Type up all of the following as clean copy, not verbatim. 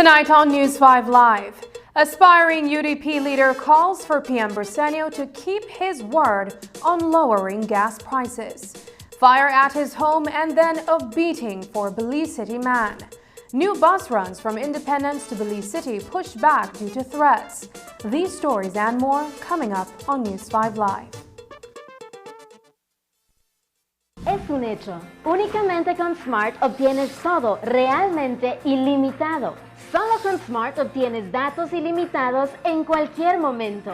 Tonight on News 5 Live, aspiring UDP leader calls for PM Briceño to keep his word on lowering gas prices. Fire at his home and then a beating for Belize City man. New bus runs from Independence to Belize City pushed back due to threats. These stories and more coming up on News 5 Live. Es un hecho. Únicamente con Smart obtienes todo realmente ilimitado. Solo con Smart obtienes datos ilimitados en cualquier momento.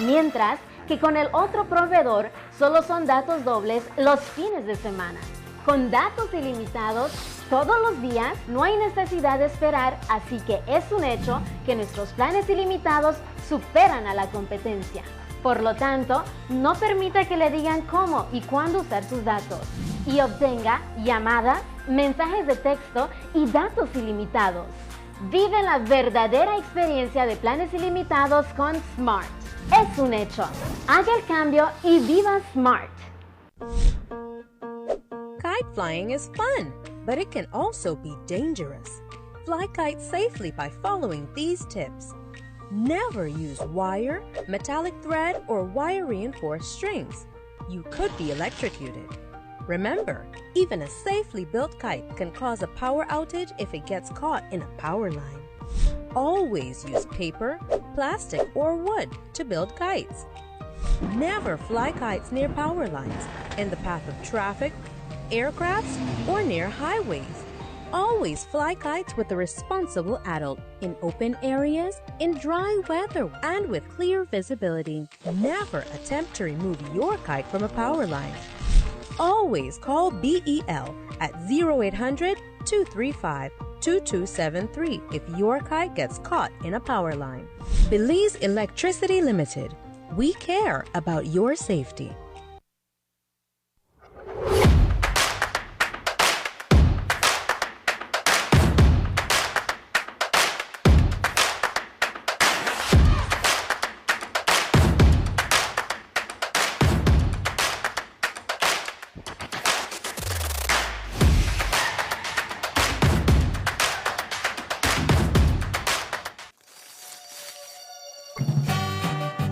Mientras que con el otro proveedor solo son datos dobles los fines de semana. Con datos ilimitados todos los días no hay necesidad de esperar, así que es un hecho que nuestros planes ilimitados superan a la competencia. Por lo tanto, no permita que le digan cómo y cuándo usar sus datos y obtenga llamadas, mensajes de texto y datos ilimitados. Vive la verdadera experiencia de planes ilimitados con Smart. Es un hecho. Haga el cambio y viva Smart. Kite flying is fun, but it can also be dangerous. Fly kites safely by following these tips. Never use wire, metallic thread, or wire-reinforced strings. You could be electrocuted. Remember, even a safely built kite can cause a power outage if it gets caught in a power line. Always use paper, plastic, or wood to build kites. Never fly kites near power lines, in the path of traffic, aircrafts, or near highways. Always fly kites with a responsible adult, in open areas, in dry weather, and with clear visibility. Never attempt to remove your kite from a power line. Always call BEL at 0800-235-2273 if your kite gets caught in a power line. Belize Electricity Limited. We care about your safety.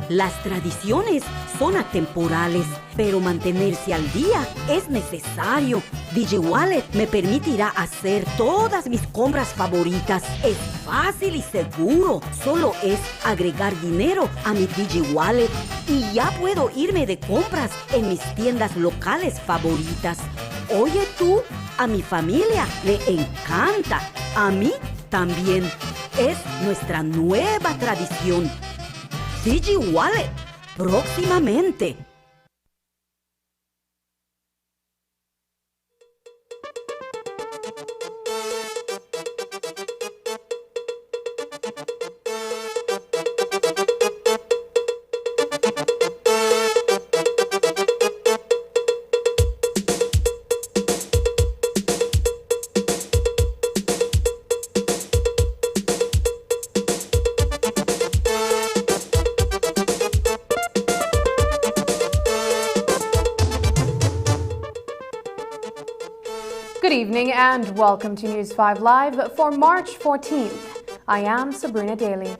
Las tradiciones son atemporales, pero mantenerse al día es necesario. DigiWallet me permitirá hacer todas mis compras favoritas. Es fácil y seguro. Solo es agregar dinero a mi DigiWallet y ya puedo irme de compras en mis tiendas locales favoritas. Oye tú, a mi familia le encanta. A mí también. Es nuestra nueva tradición. DigiWallet, próximamente. Good evening and welcome to News 5 Live for March 14th. I am Sabrina Daly.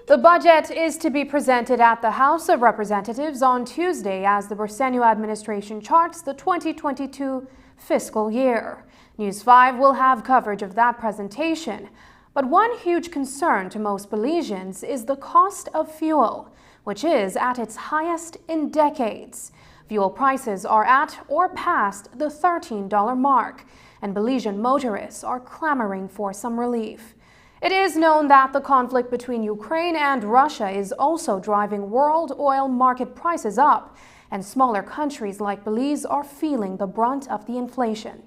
The budget is to be presented at the House of Representatives on Tuesday as the Briceño administration charts the 2022 fiscal year. News 5 will have coverage of that presentation. But one huge concern to most Belizeans is the cost of fuel, which is at its highest in decades. Fuel prices are at or past the $13 mark, and Belizean motorists are clamoring for some relief. It is known that the conflict between Ukraine and Russia is also driving world oil market prices up, and smaller countries like Belize are feeling the brunt of the inflation.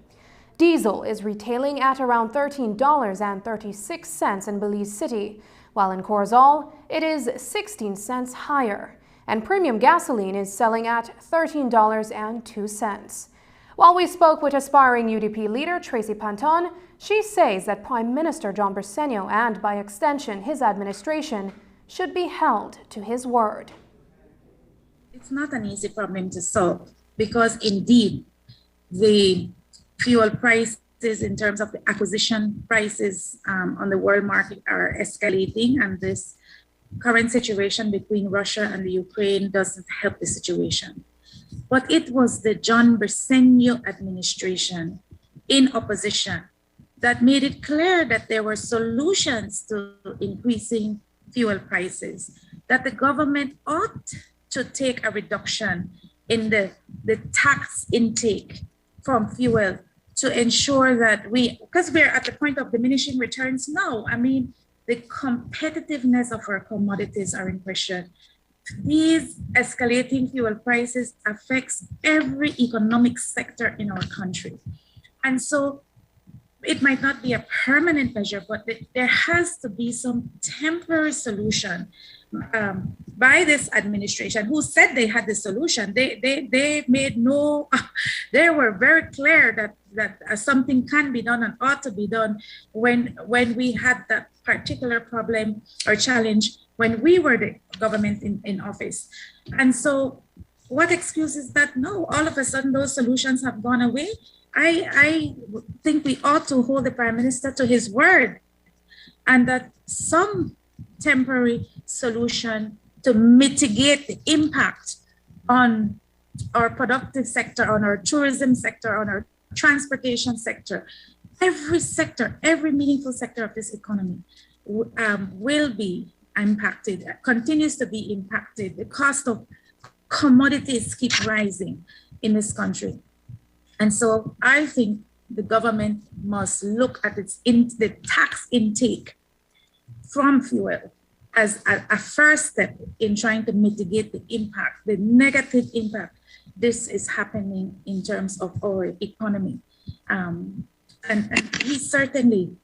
Diesel is retailing at around $13.36 in Belize City, while in Corzal it is 16 cents higher. And premium gasoline is selling at $13.02. While we spoke with aspiring UDP leader Tracy Panton, she says that Prime Minister John Briceño and, by extension, his administration should be held to his word. It's not an easy problem to solve because, indeed, the fuel price in terms of the acquisition prices on the world market are escalating, and this current situation between Russia and the Ukraine doesn't help the situation. But it was the John Bersenio administration in opposition that made it clear that there were solutions to increasing fuel prices, that the government ought to take a reduction in the tax intake from fuel to ensure that because we're at the point of diminishing returns now. I mean, the competitiveness of our commodities are in question. These escalating fuel prices affects every economic sector in our country. And so it might not be a permanent measure, but there has to be some temporary solution by this administration, who said they had the solution. They made they were very clear that something can be done and ought to be done when we had that particular problem or challenge when we were the government in office. And so what excuse is that? No, all of a sudden those solutions have gone away. I think we ought to hold the Prime Minister to his word, and that some temporary solution to mitigate the impact on our productive sector, on our tourism sector, on our transportation sector, every meaningful sector of this economy will be impacted, continues to be impacted. The cost of commodities keep rising in this country. And so I think the government must look at the tax intake from fuel as a first step in trying to mitigate the impact, the negative impact this is happening in terms of our economy. And he certainly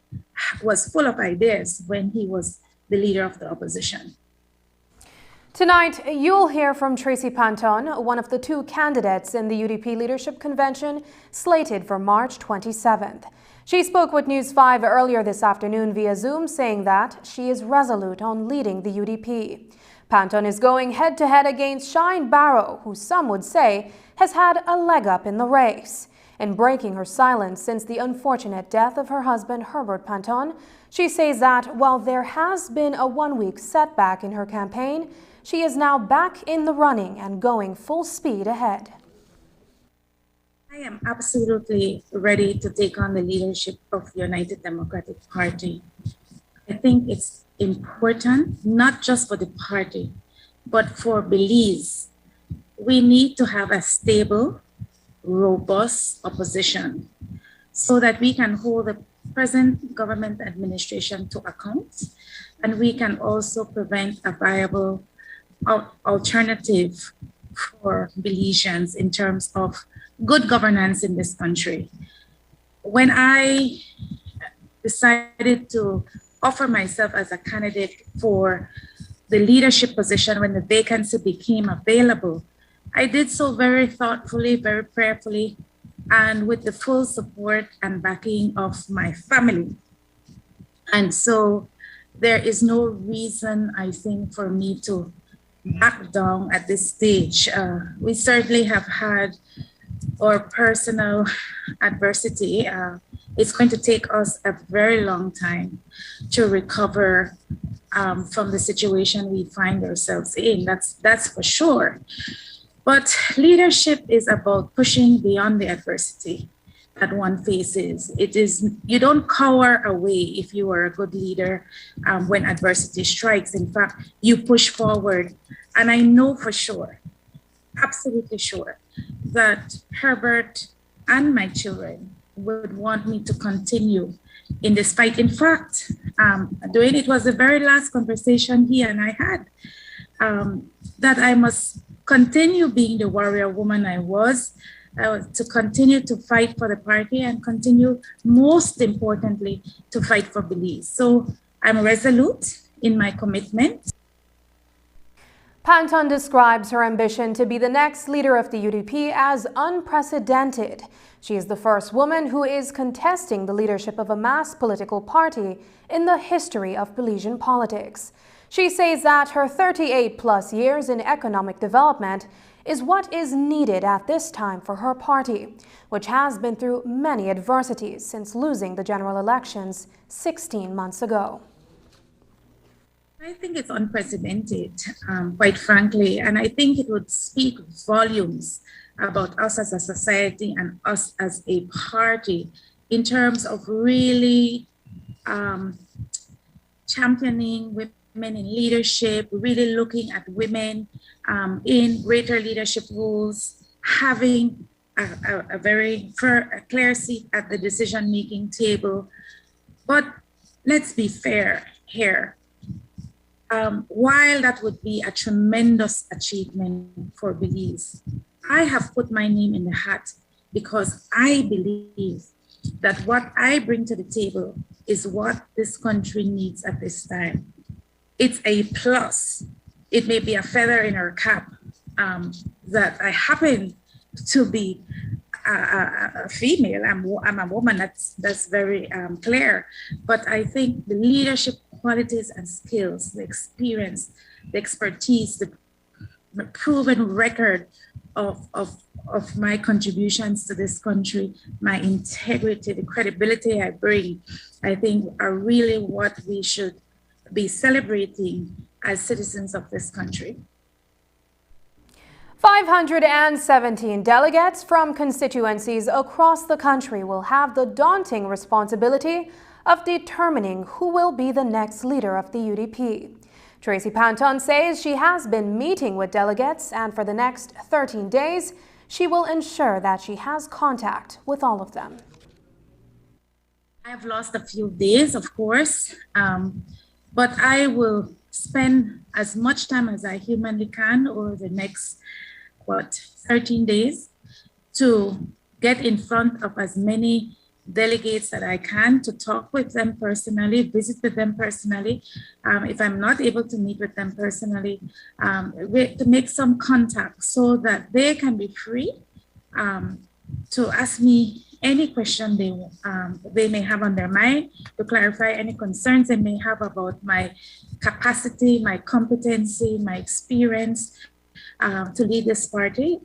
was full of ideas when he was the leader of the opposition. Tonight, you'll hear from Tracy Panton, one of the two candidates in the UDP Leadership Convention slated for March 27th. She spoke with News 5 earlier this afternoon via Zoom, saying that she is resolute on leading the UDP. Panton is going head-to-head against Shine Barrow, who some would say has had a leg up in the race. In breaking her silence since the unfortunate death of her husband, Herbert Panton, she says that while there has been a one-week setback in her campaign, she is now back in the running and going full speed ahead. I am absolutely ready to take on the leadership of the United Democratic Party. I think it's important, not just for the party, but for Belize. We need to have a stable, robust opposition so that we can hold the present government administration to account, and we can also prevent a viable alternative for Belizeans in terms of good governance in this country. When I decided to offer myself as a candidate for the leadership position when the vacancy became available, I did so very thoughtfully, very prayerfully, and with the full support and backing of my family. And so there is no reason, I think, for me to back down at this stage. We certainly have had our personal adversity. It's going to take us a very long time to recover from the situation we find ourselves in. That's for sure. But leadership is about pushing beyond the adversity that one faces. You don't cower away if you are a good leader when adversity strikes. In fact, you push forward. And I know for sure, absolutely sure, that Herbert and my children would want me to continue in this fight. In fact, Dwayne, it was the very last conversation he and I had, that I must continue being the warrior woman I was, to continue to fight for the party and continue, most importantly, to fight for Belize. So I'm resolute in my commitment. Panton describes her ambition to be the next leader of the UDP as unprecedented. She is the first woman who is contesting the leadership of a mass political party in the history of Belizean politics. She says that her 38-plus years in economic development is what is needed at this time for her party, which has been through many adversities since losing the general elections 16 months ago. I think it's unprecedented, quite frankly, and I think it would speak volumes about us as a society and us as a party in terms of really championing women in leadership, really looking at women in greater leadership roles, having a very clear seat at the decision-making table. But let's be fair here. While that would be a tremendous achievement for Belize, I have put my name in the hat because I believe that what I bring to the table is what this country needs at this time. It's a plus. It may be a feather in our cap that I happen to be a female. I'm a woman, that's very clear. But I think the leadership qualities and skills, the experience, the expertise, the proven record of my contributions to this country, my integrity, the credibility I bring, I think are really what we should be celebrating as citizens of this country. 517 delegates from constituencies across the country will have the daunting responsibility of determining who will be the next leader of the UDP. Tracy Panton says she has been meeting with delegates, and for the next 13 days, she will ensure that she has contact with all of them. I have lost a few days, of course, but I will spend as much time as I humanly can over the next, 13 days to get in front of as many delegates that I can, to talk with them personally, visit with them personally. If I'm not able to meet with them personally, to make some contact so that they can be free to ask me any question they may have on their mind, to clarify any concerns they may have about my capacity, my competency, my experience to lead this party,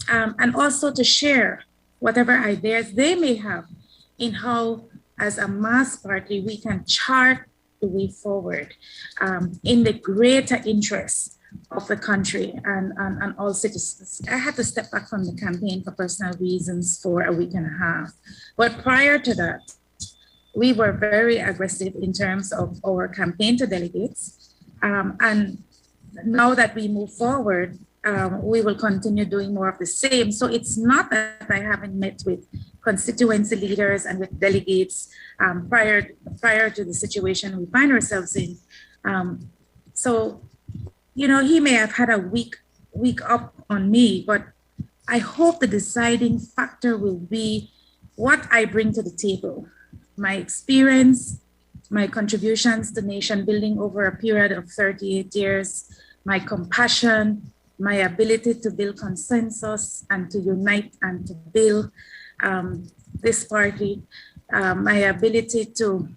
and also to share whatever ideas they may have in how, as a mass party, we can chart the way forward in the greater interest of the country and all citizens. I had to step back from the campaign for personal reasons for a week and a half. But prior to that, we were very aggressive in terms of our campaign to delegates. And now that we move forward, we will continue doing more of the same. So it's not that I haven't met with constituency leaders and with delegates prior to the situation we find ourselves in. So, you know, he may have had a week up on me, but I hope the deciding factor will be what I bring to the table. My experience, my contributions to nation building over a period of 38 years, my compassion, my ability to build consensus and to unite and to build this party, my ability to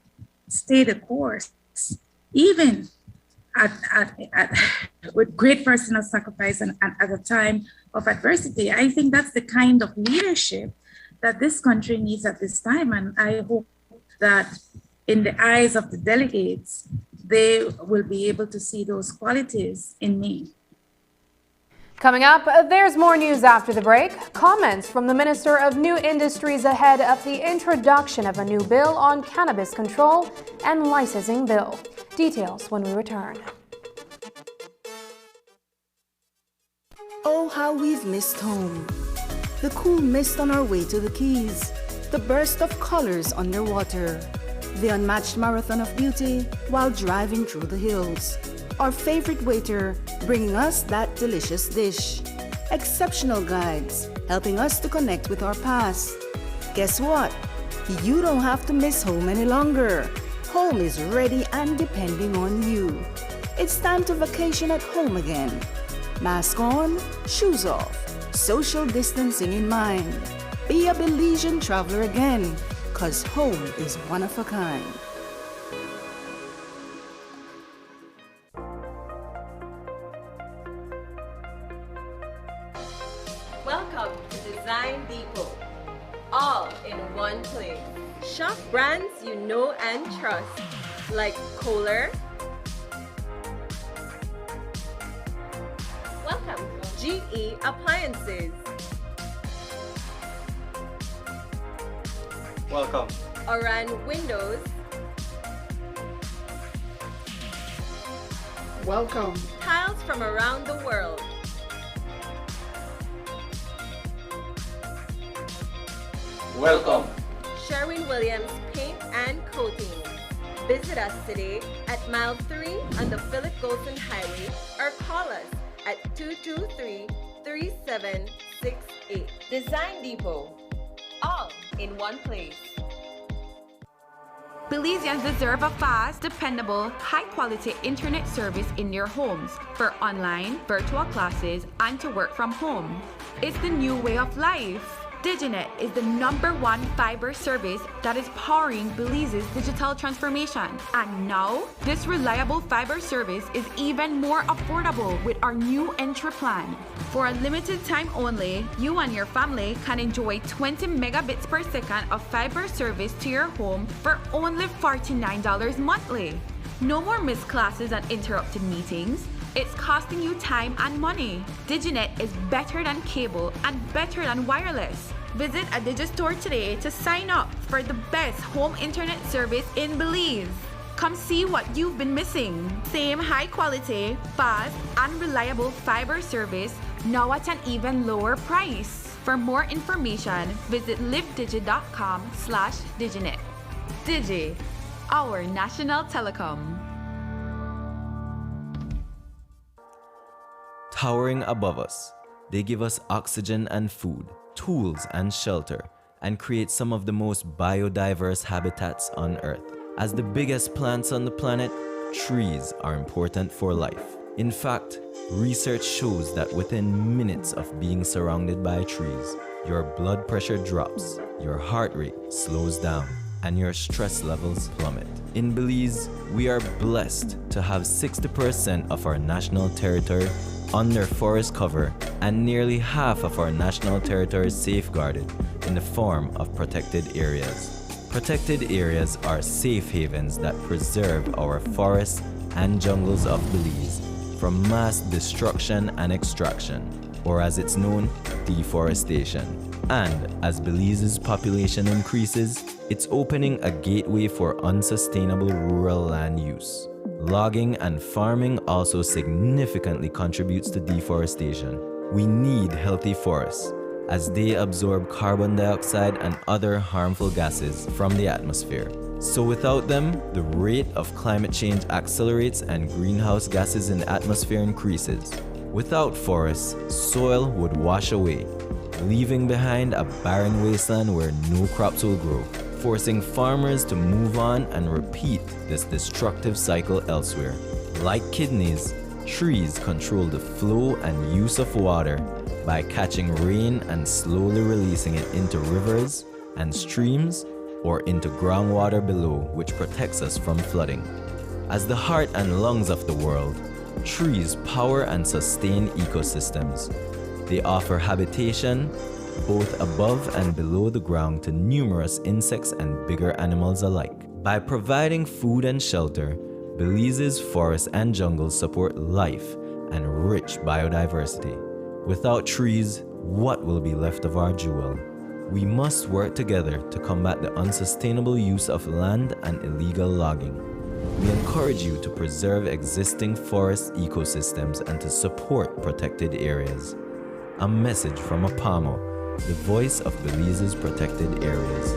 stay the course, even with great personal sacrifice and at a time of adversity. I think that's the kind of leadership that this country needs at this time. And I hope that in the eyes of the delegates, they will be able to see those qualities in me. Coming up, there's more news after the break. Comments from the Minister of New Industries ahead of the introduction of a new bill on cannabis control and licensing bill. Details when we return. Oh, how we've missed home. The cool mist on our way to the Keys. The burst of colors underwater. The unmatched marathon of beauty while driving through the hills. Our favorite waiter bringing us that delicious dish. Exceptional guides helping us to connect with our past. Guess what? You don't have to miss home any longer. Home is ready and depending on you. It's time to vacation at home again. Mask on, shoes off, social distancing in mind. Be a Belizean traveler again, 'cause home is one of a kind. Welcome to Design Depot. All in one place. Shop brands you know and trust, like Kohler. Welcome, GE Appliances. Welcome, Oran Windows. Welcome, Tiles from around the world. welcome. Sherwin-Williams Paint and Coating. Visit us today at mile 3 on the Philip Golson Highway or call us at 223-3768. Design Depot. All in one place. Belizeans deserve a fast, dependable, high-quality internet service in your homes for online, virtual classes, and to work from home. It's the new way of life. Diginet is the #1 fiber service that is powering Belize's digital transformation. And now, this reliable fiber service is even more affordable with our new entry plan. For a limited time only, you and your family can enjoy 20 megabits per second of fiber service to your home for only $49 monthly. No more missed classes and interrupted meetings. It's costing you time and money. Diginet is better than cable and better than wireless. Visit a Digistore today to sign up for the best home internet service in Belize. Come see what you've been missing. Same high quality, fast, and reliable fiber service, now at an even lower price. For more information, visit livedigi.com/Diginet. Digi, our national telecom. Towering above us, they give us oxygen and food, tools and shelter, and create some of the most biodiverse habitats on Earth. As the biggest plants on the planet, trees are important for life. In fact, research shows that within minutes of being surrounded by trees, your blood pressure drops, your heart rate slows down, and your stress levels plummet. In Belize, we are blessed to have 60% of our national territory under forest cover and nearly half of our national territory safeguarded in the form of protected areas. Protected areas are safe havens that preserve our forests and jungles of Belize from mass destruction and extraction, or as it's known, deforestation. And as Belize's population increases, it's opening a gateway for unsustainable rural land use. Logging and farming also significantly contributes to deforestation. We need healthy forests, as they absorb carbon dioxide and other harmful gases from the atmosphere. So without them, the rate of climate change accelerates and greenhouse gases in the atmosphere increases. Without forests, soil would wash away, leaving behind a barren wasteland where no crops will grow, forcing farmers to move on and repeat this destructive cycle elsewhere. Like kidneys, trees control the flow and use of water by catching rain and slowly releasing it into rivers and streams or into groundwater below, which protects us from flooding. As the heart and lungs of the world, trees power and sustain ecosystems. They offer habitation both above and below the ground to numerous insects and bigger animals alike. By providing food and shelter, Belize's forests and jungles support life and rich biodiversity. Without trees, what will be left of our jewel? We must work together to combat the unsustainable use of land and illegal logging. We encourage you to preserve existing forest ecosystems and to support protected areas. A message from APAMO, the voice of Belize's protected areas.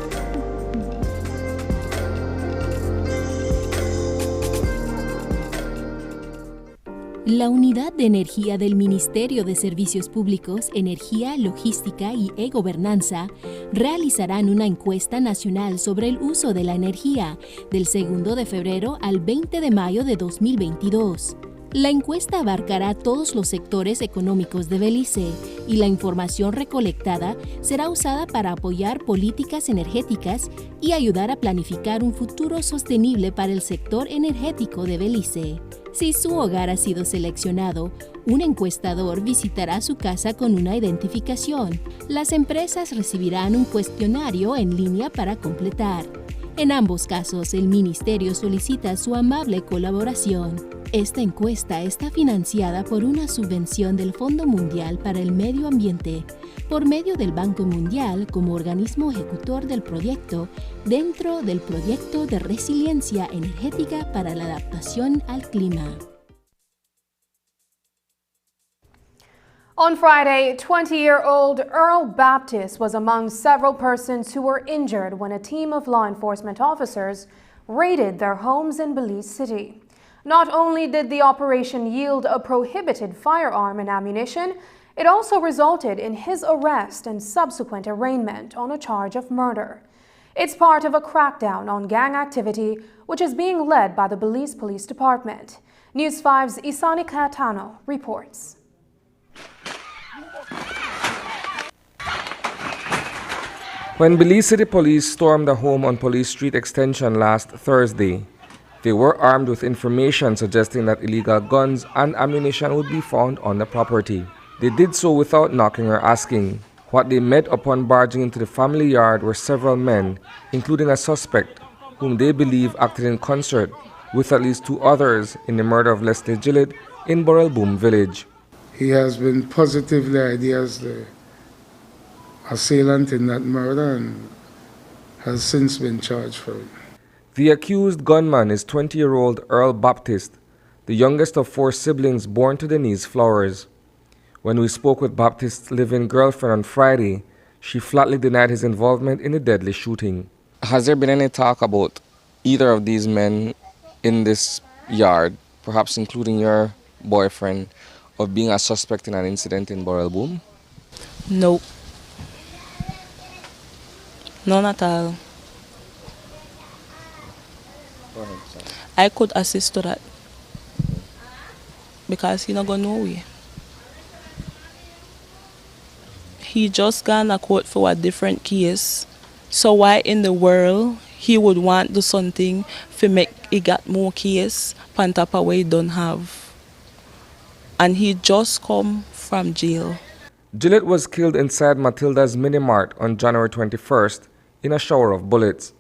La Unidad de Energía del Ministerio de Servicios Públicos, Energía, Logística y E-Gobernanza realizarán una encuesta nacional sobre el uso de la energía del 2 de febrero al 20 de mayo de 2022. La encuesta abarcará todos los sectores económicos de Belice y la información recolectada será usada para apoyar políticas energéticas y ayudar a planificar un futuro sostenible para el sector energético de Belice. Si su hogar ha sido seleccionado, un encuestador visitará su casa con una identificación. Las empresas recibirán un cuestionario en línea para completar. En ambos casos, el ministerio solicita su amable colaboración. Esta encuesta está financiada por una subvención del Fondo Mundial para el Medio Ambiente, por medio del Banco Mundial como organismo ejecutor del proyecto, dentro del proyecto de resiliencia energética para la adaptación al clima. On Friday, 20-year-old Earl Baptist was among several persons who were injured when a team of law enforcement officers raided their homes in Belize City. Not only did the operation yield a prohibited firearm and ammunition, it also resulted in his arrest and subsequent arraignment on a charge of murder. It's part of a crackdown on gang activity, which is being led by the Belize Police Department. News 5's Isani Cayetano reports. When Belize City Police stormed a home on Police Street Extension last Thursday, they were armed with information suggesting that illegal guns and ammunition would be found on the property. They did so without knocking or asking. What they met upon barging into the family yard were several men, including a suspect, whom they believe acted in concert with at least 2 others in the murder of Leslie Gillett in Borrelboom village. He has been positively identified as the assailant in that murder and has since been charged for it. The accused gunman is 20-year-old Earl Baptist, the youngest of 4 siblings born to Denise Flowers. When we spoke with Baptist's live-in girlfriend on Friday, she flatly denied his involvement in the deadly shooting. Has there been any talk about either of these men in this yard, perhaps including your boyfriend, of being a suspect in an incident in Borrelboom? No. None at all. Go ahead, sorry. I could assist to that because he not go nowhere. He just gone to court for a different case. So why in the world he would want do something to make he got more case on top of what he don't have? And he just come from jail. Gillett was killed inside Matilda's Minimart on January 21st in a shower of bullets.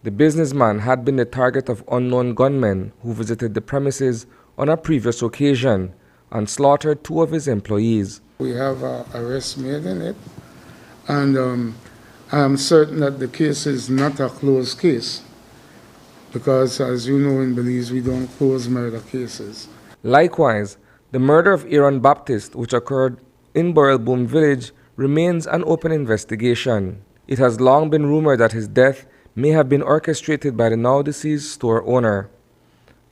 The businessman had been the target of unknown gunmen who visited the premises on a previous occasion and slaughtered 2 of his employees. We have an arrest made in it, and I am certain that the case is not a closed case because, as you know, in Belize we don't close murder cases. Likewise, the murder of Aaron Baptist, which occurred in Borrelboom village, remains an open investigation. It has long been rumored that his death may have been orchestrated by the now-deceased store owner.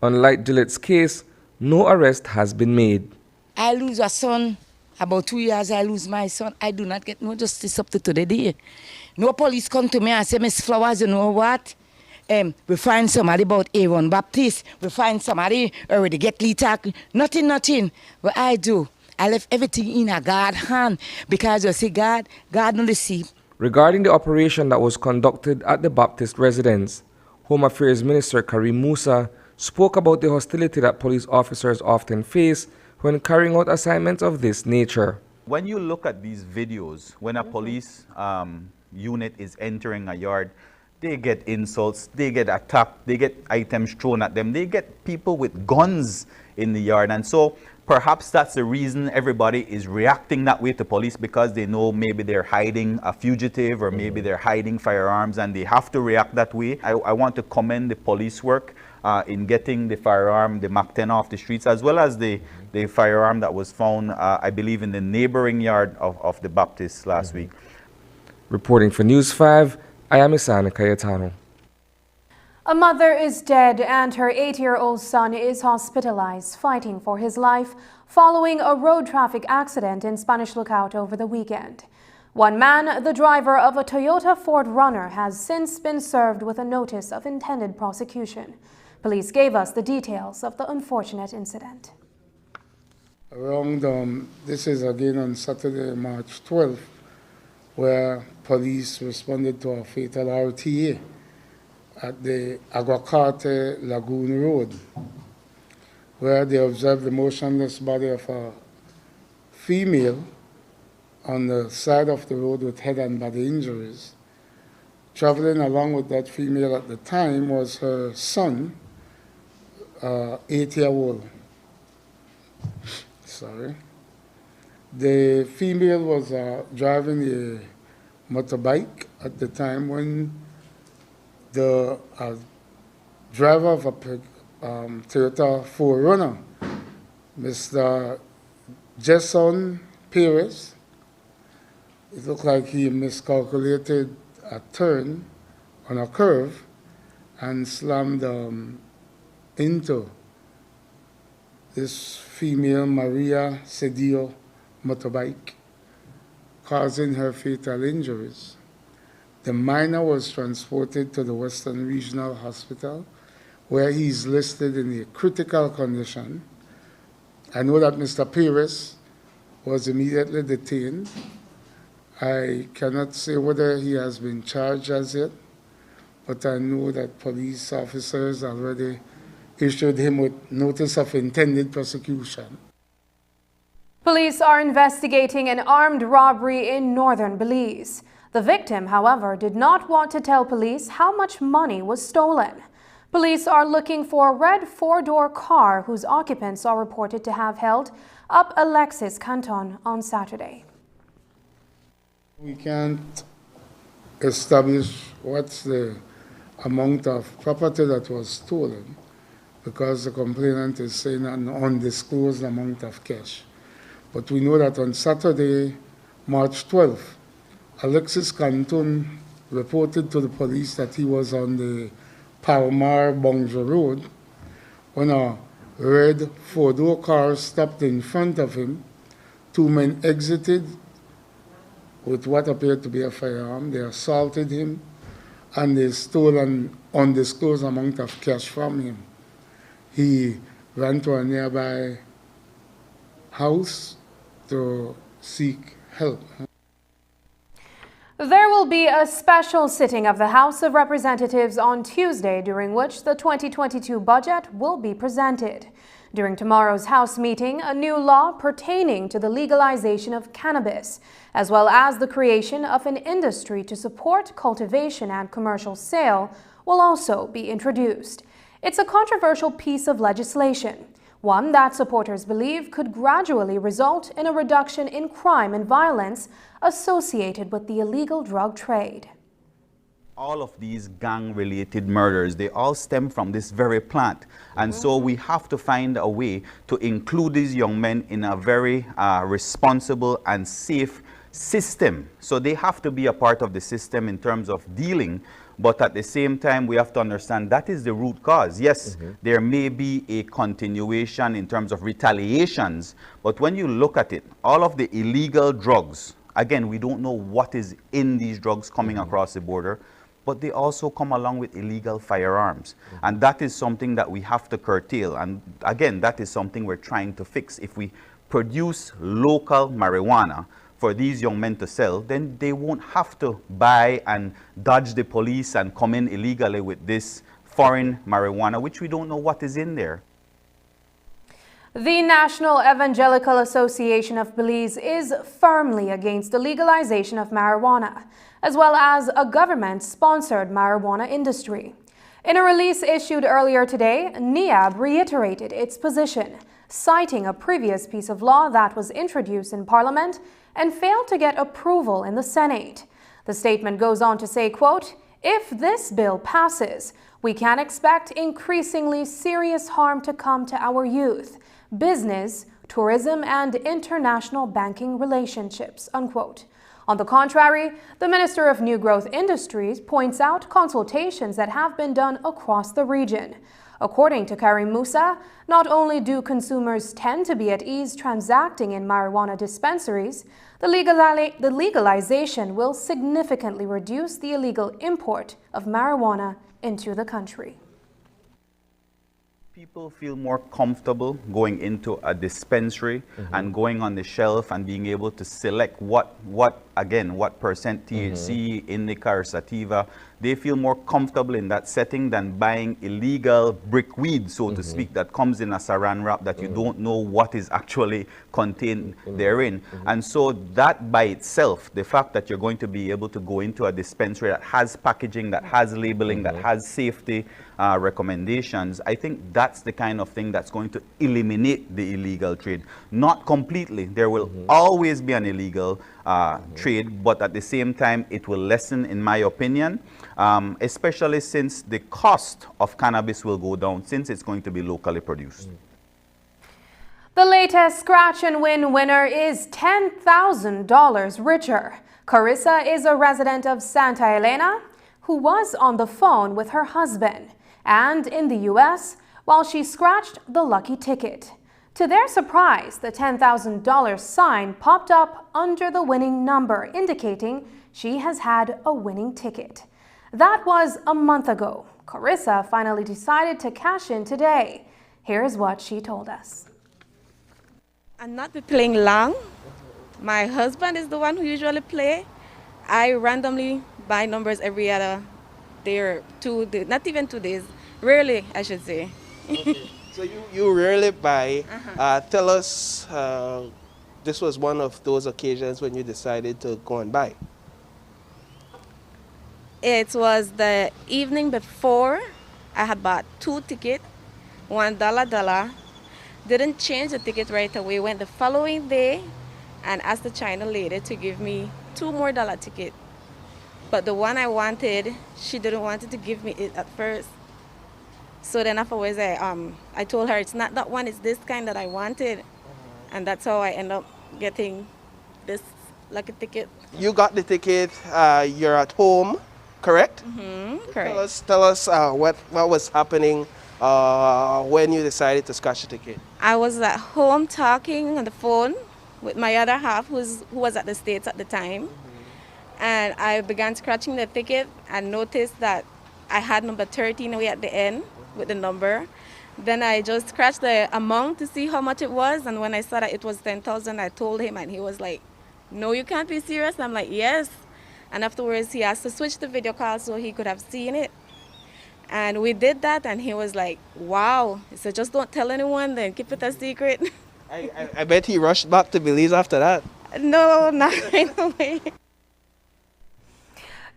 Unlike Gillett's case, no arrest has been made. I lose a son. About 2 years I lose my son. I do not get no justice up to today. No police come to me and say, Miss Flowers, you know what? We find somebody about Aaron Baptist. We find somebody already get lead. Nothing. What I do, I left everything in a God's hand because you see God only see. Regarding the operation that was conducted at the Baptist residence, Home Affairs Minister Karim Musa spoke about the hostility that police officers often face when carrying out assignments of this nature. When you look at these videos, when a police unit is entering a yard, they get insults, they get attacked, they get items thrown at them, they get people with guns in the yard. And so perhaps that's the reason everybody is reacting that way to police, because they know maybe they're hiding a fugitive or maybe they're hiding firearms and they have to react that way. I want to commend the police work in getting the firearm, the Mach 10 off the streets, as well as the firearm that was found, I believe, in the neighboring yard of the Baptist last week. Reporting for News 5, I am Isani Cayetano. A mother is dead and her 8-year-old son is hospitalized, fighting for his life following a road traffic accident in Spanish Lookout over the weekend. One man, the driver of a Toyota Ford Runner, has since been served with a notice of intended prosecution. Police gave us the details of the unfortunate incident. Around, this is again on Saturday, March 12th, where police responded to a fatal RTA at the Aguacate Lagoon Road. where they observed the motionless body of a female on the side of the road with head and body injuries. Traveling along with that female at the time was her son, 8-year-old. Sorry. The female was driving a motorbike at the time when the driver of a Toyota 4Runner, Mr. Jason Perez, it looked like he miscalculated a turn on a curve and slammed into this female Maria Cedillo motorbike, causing her fatal injuries. The minor was transported to the Western Regional Hospital, where he is listed in a critical condition. I know that Mr. Perez was immediately detained. I cannot say whether he has been charged as yet, but I know that police officers already issued him with notice of intended prosecution. Police are investigating an armed robbery in northern Belize. The victim, however, did not want to tell police how much money was stolen. Police are looking for a red 4-door car whose occupants are reported to have held up Alexis Canton on Saturday. We can't establish what's the amount of property that was stolen because the complainant is saying an undisclosed amount of cash. But we know that on Saturday, March 12th, Alexis Canton reported to the police that he was on the Palmar Bonja Road when a red 4-door car stopped in front of him. 2 men exited with what appeared to be a firearm. They assaulted him and they stole an undisclosed amount of cash from him. He ran to a nearby house to seek help. There will be a special sitting of the House of Representatives on Tuesday, during which the 2022 budget will be presented. During tomorrow's House meeting, a new law pertaining to the legalization of cannabis, as well as the creation of an industry to support cultivation and commercial sale, will also be introduced. It's a controversial piece of legislation, one that supporters believe could gradually result in a reduction in crime and violence associated with the illegal drug trade. All of these gang-related murders, they all stem from this very plant. And so we have to find a way to include these young men in a very responsible and safe system. So they have to be a part of the system in terms of dealing, but at the same time, we have to understand that is the root cause. Yes, there may be a continuation in terms of retaliations, but when you look at it, all of the illegal drugs, again, we don't know what is in these drugs coming across the border, but they also come along with illegal firearms. And that is something that we have to curtail. And again, that is something we're trying to fix. If we produce local marijuana for these young men to sell, then they won't have to buy and dodge the police and come in illegally with this foreign marijuana, which we don't know what is in there. The National Evangelical Association of Belize is firmly against the legalization of marijuana, as well as a government-sponsored marijuana industry. In a release issued earlier today, NIAB reiterated its position, citing a previous piece of law that was introduced in Parliament and failed to get approval in the Senate. The statement goes on to say, quote, "If this bill passes, we can expect increasingly serious harm to come to our youth, business, tourism, and international banking relationships," unquote. On the contrary, the Minister of New Growth Industries points out consultations that have been done across the region. According to Karim Musa, not only do consumers tend to be at ease transacting in marijuana dispensaries, the legalization will significantly reduce the illegal import of marijuana into the country. People feel more comfortable going into a dispensary and going on the shelf and being able to select what percent THC, indica or sativa they feel more comfortable in that setting than buying illegal brick weed, so to speak, that comes in a saran wrap that you don't know what is actually contained therein. And so that by itself, the fact that you're going to be able to go into a dispensary that has packaging, that has labeling, that has safety recommendations, I think that's the kind of thing that's going to eliminate the illegal trade. Not completely. There will always be an illegal trade, but at the same time, it will lessen, in my opinion, especially since the cost of cannabis will go down, since it's going to be locally produced. The latest scratch and win winner is $10,000 richer. Carissa is a resident of Santa Elena who was on the phone with her husband and in the U.S. while she scratched the lucky ticket. To their surprise, the $10,000 sign popped up under the winning number, indicating she has had a winning ticket. That was a month ago. Carissa finally decided to cash in today. Here's what she told us. I'm not be playing long. My husband is the one who usually play. I randomly buy numbers every other day or 2 days, not even 2 days. Rarely, I should say. Okay. So you rarely buy. Tell us, this was one of those occasions when you decided to go and buy. It was the evening before. I had bought 2 tickets, $1. Didn't change the ticket right away. Went the following day and asked the China lady to give me $2 more ticket. But the one I wanted, she didn't want to give me it at first. So then afterwards, I told her it's not that one, it's this kind that I wanted. And that's how I end up getting this lucky ticket. You got the ticket, you're at home, correct? Correct. Tell us what was happening when you decided to scratch the ticket. I was at home talking on the phone with my other half who was at the States at the time. And I began scratching the ticket and noticed that I had number 13 away at the end with the number. Then I just scratched the amount to see how much it was. And when I saw that it was 10,000, I told him and he was like, "No, you can't be serious." And I'm like, "Yes." And afterwards he asked to switch the video call so he could have seen it. And we did that and he was like, "Wow." He said, "Just don't tell anyone, then keep it a secret." I bet he rushed back to Belize after that. No, not right away.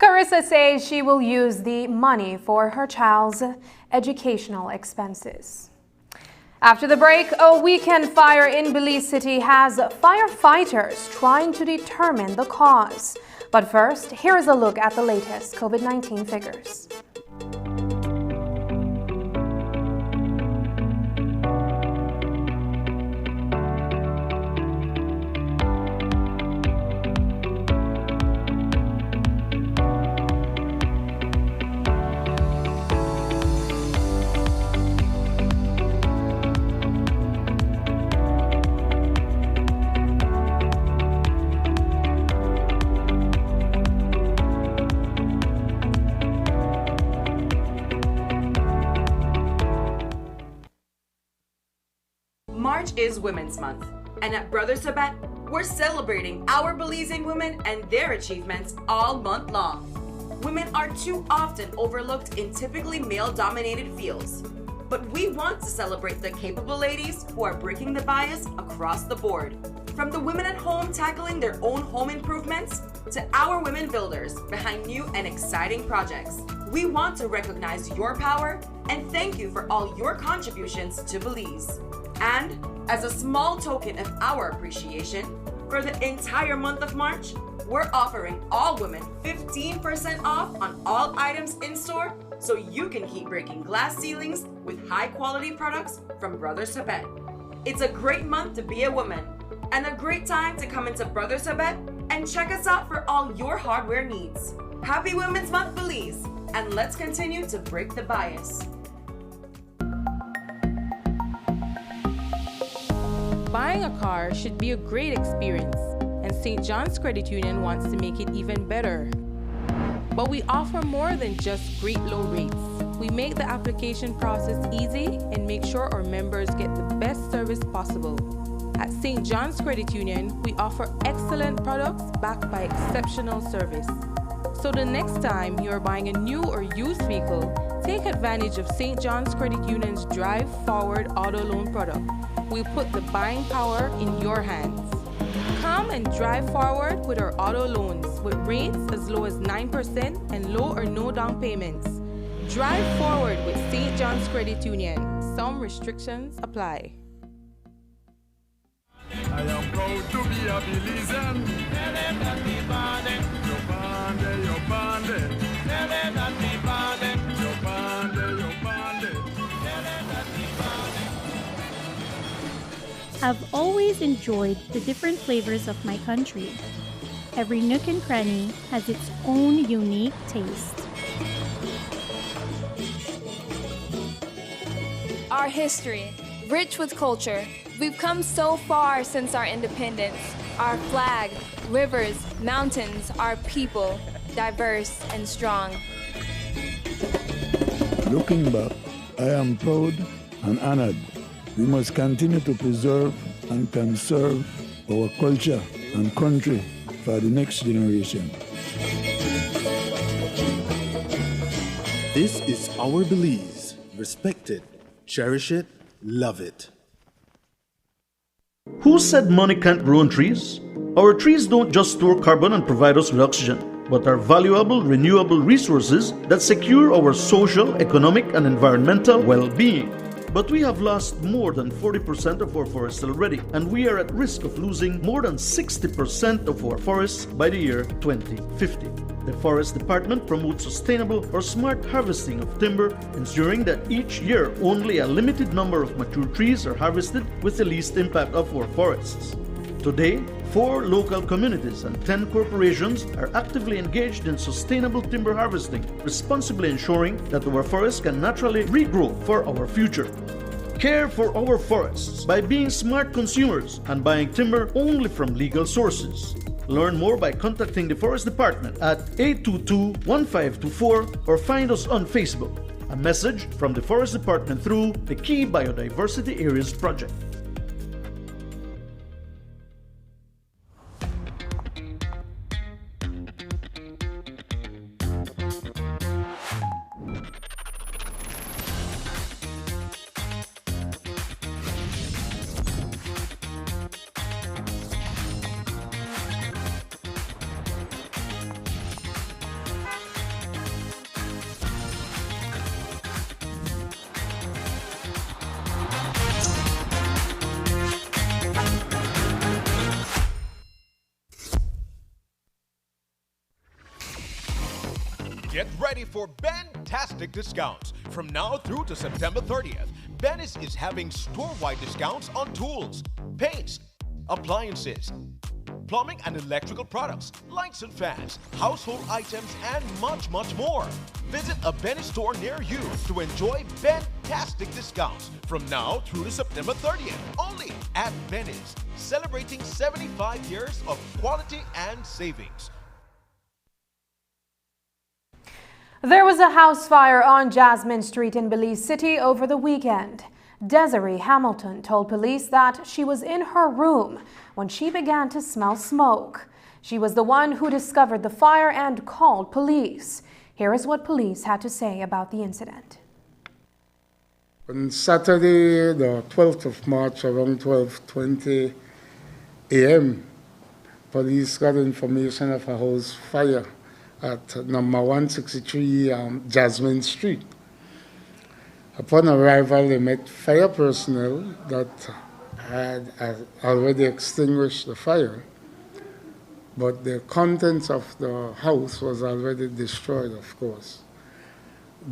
Carissa says she will use the money for her child's educational expenses. After the break, a weekend fire in Belize City has firefighters trying to determine the cause. But first, here is a look at the latest COVID-19 figures. March is Women's Month, and at Brothers Sabet, we're celebrating our Belizean women and their achievements all month long. Women are too often overlooked in typically male-dominated fields, but we want to celebrate the capable ladies who are breaking the bias across the board. From the women at home tackling their own home improvements to our women builders behind new and exciting projects. We want to recognize your power and thank you for all your contributions to Belize. And as a small token of our appreciation, for the entire month of March, we're offering all women 15% off on all items in store so you can keep breaking glass ceilings with high quality products from Brothers Sabet. It's a great month to be a woman and a great time to come into Brothers Sabet and check us out for all your hardware needs. Happy Women's Month, Belize, and let's continue to break the bias. Buying a car should be a great experience, and St. John's Credit Union wants to make it even better. But we offer more than just great low rates. We make the application process easy and make sure our members get the best service possible. At St. John's Credit Union, we offer excellent products backed by exceptional service. So the next time you are buying a new or used vehicle, take advantage of St. John's Credit Union's Drive Forward Auto Loan product. We'll put the buying power in your hands. Come and drive forward with our auto loans with rates as low as 9% and low or no down payments. Drive forward with St. John's Credit Union. Some restrictions apply. I am proud to be a Belizean. I've always enjoyed the different flavors of my country. Every nook and cranny has its own unique taste. Our history, rich with culture. We've come so far since our independence. Our flag, rivers, mountains, our people, diverse and strong. Looking back, I am proud and honored. We must continue to preserve and conserve our culture and country for the next generation. This is our Belize. Respect it, cherish it, love it. Who said money can't grow on trees? Our trees don't just store carbon and provide us with oxygen, but are valuable, renewable resources that secure our social, economic, and environmental well-being. But we have lost more than 40% of our forests already, and we are at risk of losing more than 60% of our forests by the year 2050. The Forest Department promotes sustainable or smart harvesting of timber, ensuring that each year only a limited number of mature trees are harvested with the least impact of our forests. Today, 4 local communities and 10 corporations are actively engaged in sustainable timber harvesting, responsibly ensuring that our forests can naturally regrow for our future. Care for our forests by being smart consumers and buying timber only from legal sources. Learn more by contacting the Forest Department at 822-1524 or find us on Facebook. A message from the Forest Department through the Key Biodiversity Areas Project. Get ready for fantastic discounts. From now through to September 30th, Bennis is having store-wide discounts on tools, paints, appliances, plumbing and electrical products, lights and fans, household items, and much, much more. Visit a Bennis store near you to enjoy fantastic discounts from now through to September 30th, only at Bennis, celebrating 75 years of quality and savings. There was a house fire on Jasmine Street in Belize City over the weekend. Desiree Hamilton told police that she was in her room when she began to smell smoke. She was the one who discovered the fire and called police. Here is what police had to say about the incident. On Saturday, the 12th of March, around 12:20 a.m., police got information of a house fire at number 163 Jasmine Street. Upon arrival, they met fire personnel that had already extinguished the fire, but the contents of the house was already destroyed, of course.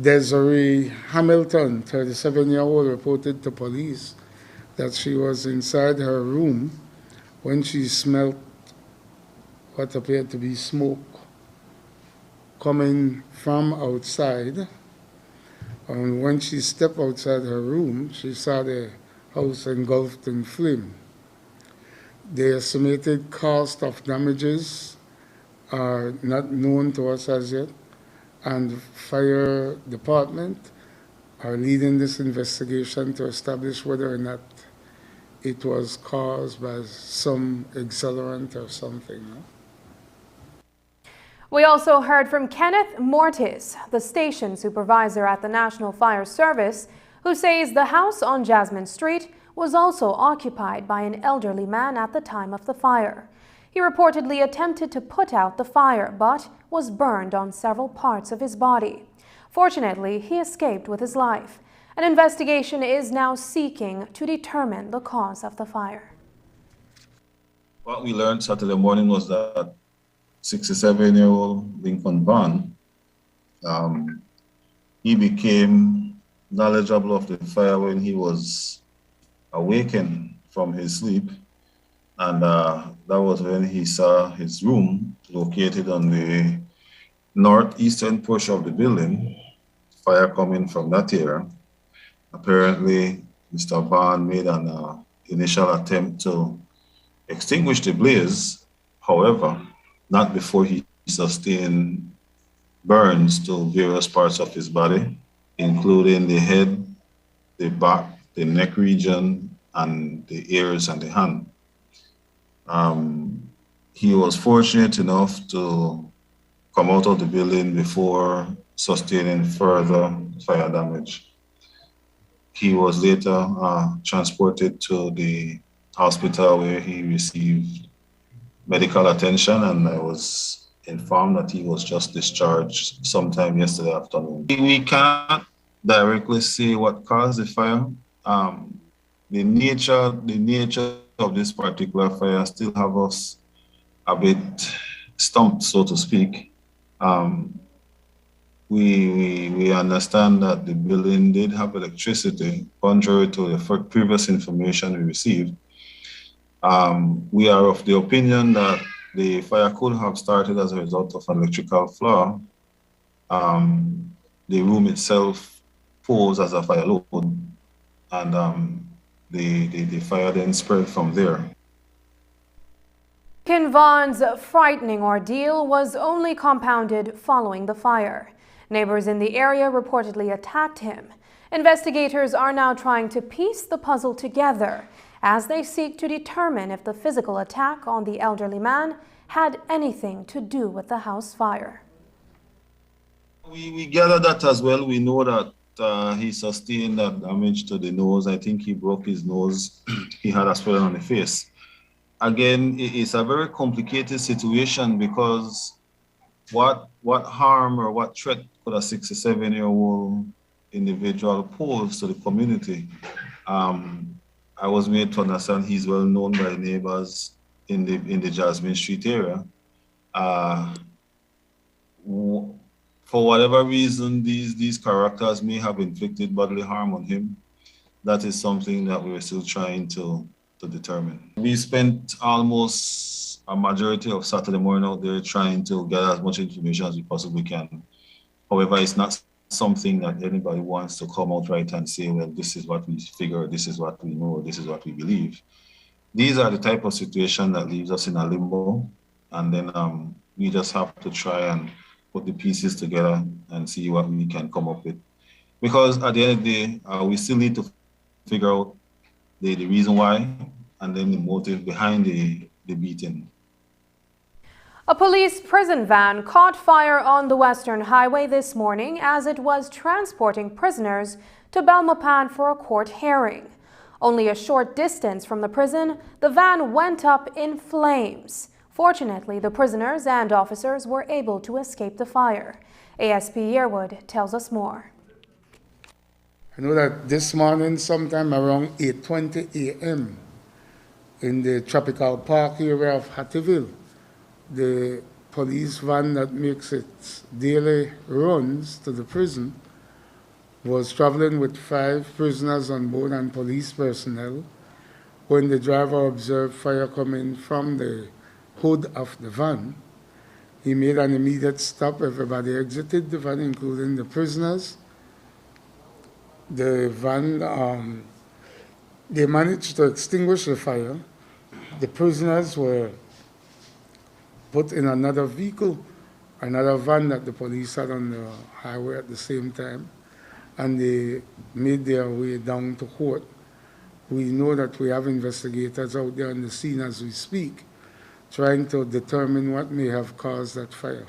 Desiree Hamilton, 37-year-old, reported to police that she was inside her room when she smelled what appeared to be smoke coming from outside. And when she stepped outside her room, she saw the house engulfed in flame. The estimated cost of damages are not known to us as yet, and the fire department are leading this investigation to establish whether or not it was caused by some accelerant or something. We also heard from Kenneth Mortis, the station supervisor at the National Fire Service, who says the house on Jasmine Street was also occupied by an elderly man at the time of the fire. He reportedly attempted to put out the fire, but was burned on several parts of his body. Fortunately, he escaped with his life. An investigation is now seeking to determine the cause of the fire. What we learned Saturday morning was that 67-year-old Lincoln Bond, he became knowledgeable of the fire when he was awakened from his sleep, and that was when he saw his room located on the northeastern portion of the building, fire coming from that area. Apparently, Mr. Bond made an initial attempt to extinguish the blaze, however, not before he sustained burns to various parts of his body, including the head, the back, the neck region, and the ears and the hand. He was fortunate enough to come out of the building before sustaining further fire damage. He was later transported to the hospital where he received medical attention, and I was informed that he was just discharged sometime yesterday afternoon. We cannot directly say what caused the fire. The nature of this particular fire still have us a bit stumped, so to speak. We understand that the building did have electricity, contrary to the previous information we received. We are of the opinion that the fire could have started as a result of an electrical flaw. The room itself posed as a fire load, and the fire then spread from there. Ken Vaughn's frightening ordeal was only compounded following the fire. Neighbors in the area reportedly attacked him. Investigators are now trying to piece the puzzle together as they seek to determine if the physical attack on the elderly man had anything to do with the house fire. We gather that as well. We know that he sustained that damage to the nose. I think he broke his nose. He had a swelling on the face. Again, it's a very complicated situation because what harm or what threat could a 67-year-old individual pose to the community? I was made to understand he's well known by neighbors in the Jasmine Street area. For whatever reason, these characters may have inflicted bodily harm on him. That is something that we're still trying to determine. We spent almost a majority of Saturday morning out there trying to get as much information as we possibly can. However, it's not something that anybody wants to come out right and say, well, this is what we figure, this is what we know, this is what we believe. These are the type of situation that leaves us in a limbo, and then we just have to try and put the pieces together and see what we can come up with. Because at the end of the day, we still need to figure out the reason why and then the motive behind the beating. A police prison van caught fire on the Western Highway this morning as it was transporting prisoners to Belmopan for a court hearing. Only a short distance from the prison, the van went up in flames. Fortunately, the prisoners and officers were able to escape the fire. ASP Yearwood tells us more. I know that this morning, sometime around 8:20 a.m., in the Tropical Park area of Hattieville, the police van that makes its daily runs to the prison was traveling with 5 prisoners on board and police personnel when the driver observed fire coming from the hood of the van. He made an immediate stop. Everybody exited the van, including the prisoners. The van, they managed to extinguish the fire. The prisoners were put in another vehicle, another van that the police had on the highway at the same time, and they made their way down to court. We know that we have investigators out there on the scene as we speak, trying to determine what may have caused that fire.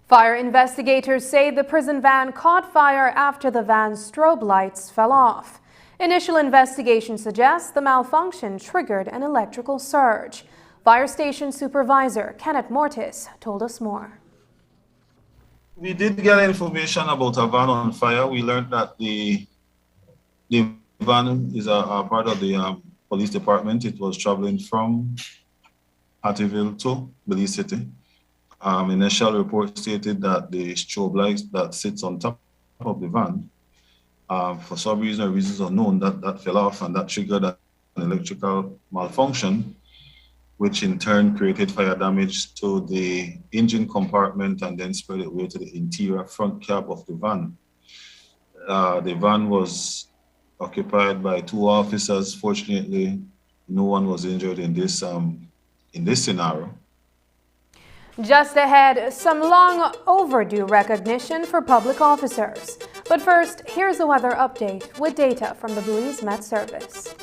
Fire investigators say the prison van caught fire after the van's strobe lights fell off. Initial investigation suggests the malfunction triggered an electrical surge. Fire station supervisor Kenneth Mortis told us more. We did get information about a van on fire. We learned that the van is a part of the police department. It was traveling from Hattieville to Belize City. Initial report stated that the strobe lights that sits on top of the van, for some reason or reasons unknown, that fell off, and that triggered an electrical malfunction, which in turn created fire damage to the engine compartment and then spread it away to the interior front cab of the van. The van was occupied by 2 officers. Fortunately, no one was injured in this scenario. Just ahead, some long overdue recognition for public officers. But first, here's the weather update with data from the Belize Met Service.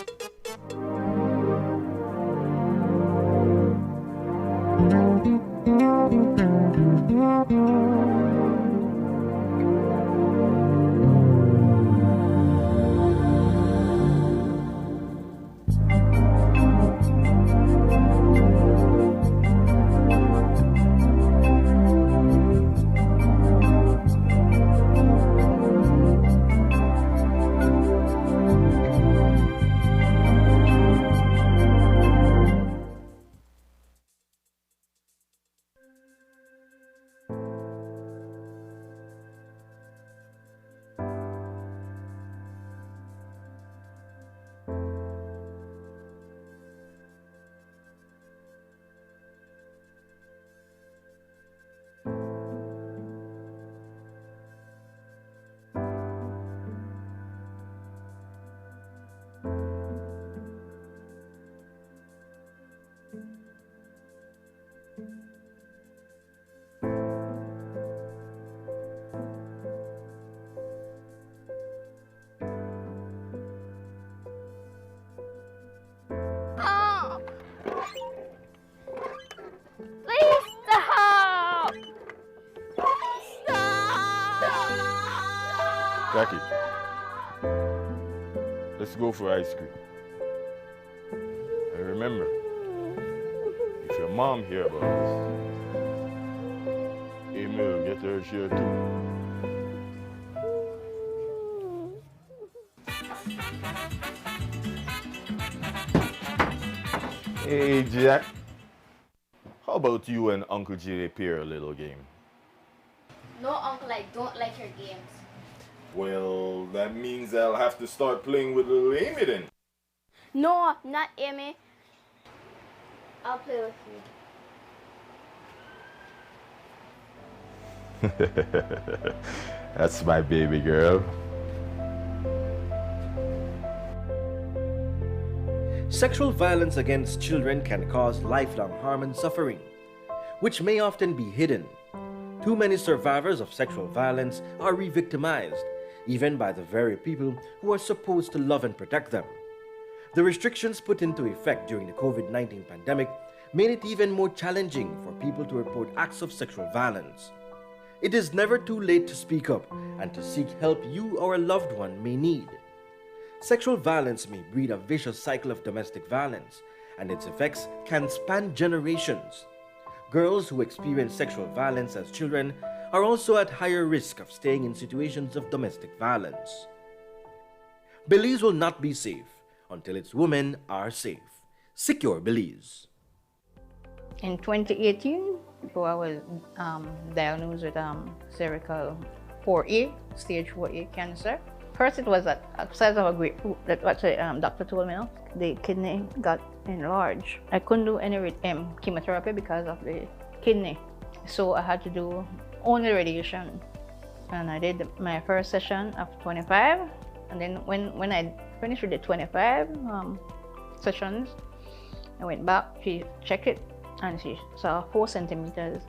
Jackie, let's go for ice cream. And remember, if your mom hears about this, Emil will get her share too. Hey, Jack. How about you and Uncle J pair a little game? No, Uncle, I don't like your games. Well, that means I'll have to start playing with little Amy then. No, not Amy. I'll play with you. That's my baby girl. Sexual violence against children can cause lifelong harm and suffering, which may often be hidden. Too many survivors of sexual violence are re-victimized, even by the very people who are supposed to love and protect them. The restrictions put into effect during the COVID-19 pandemic made it even more challenging for people to report acts of sexual violence. It is never too late to speak up and to seek help you or a loved one may need. Sexual violence may breed a vicious cycle of domestic violence, and its effects can span generations. Girls who experience sexual violence as children are also at higher risk of staying in situations of domestic violence. Belize will not be safe until its women are safe. Secure Belize. In 2018, before I was diagnosed with cervical 4A, stage 4A cancer. First, it was at the size of a grapefruit. That's what the doctor told me. The kidney got enlarged. I couldn't do any chemotherapy because of the kidney. So I had to do only radiation. And I did my first session of 25. And then when I finished with the 25 sessions, I went back, she checked it, and she saw 4 centimeters.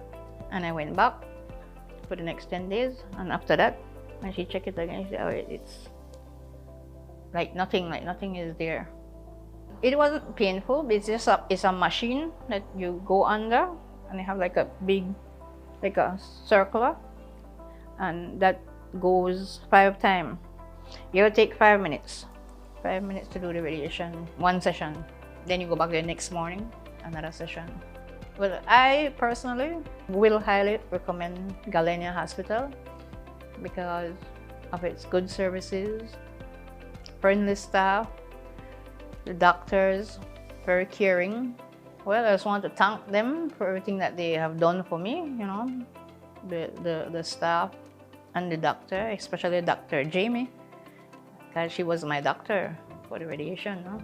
And I went back for the next 10 days. And after that, when she checked it again, she said, oh, it's like nothing is there. It wasn't painful, but it's just it's a machine that you go under, and they have like a big like a circular, and that goes 5 times. It'll take 5 minutes. 5 minutes to do the radiation, one session. Then you go back the next morning, another session. Well, I personally will highly recommend Galenia Hospital because of its good services, friendly staff, the doctors, very caring. Well, I just want to thank them for everything that they have done for me, you know, the staff and the doctor, especially Dr. Jamie, because she was my doctor for the radiation. No?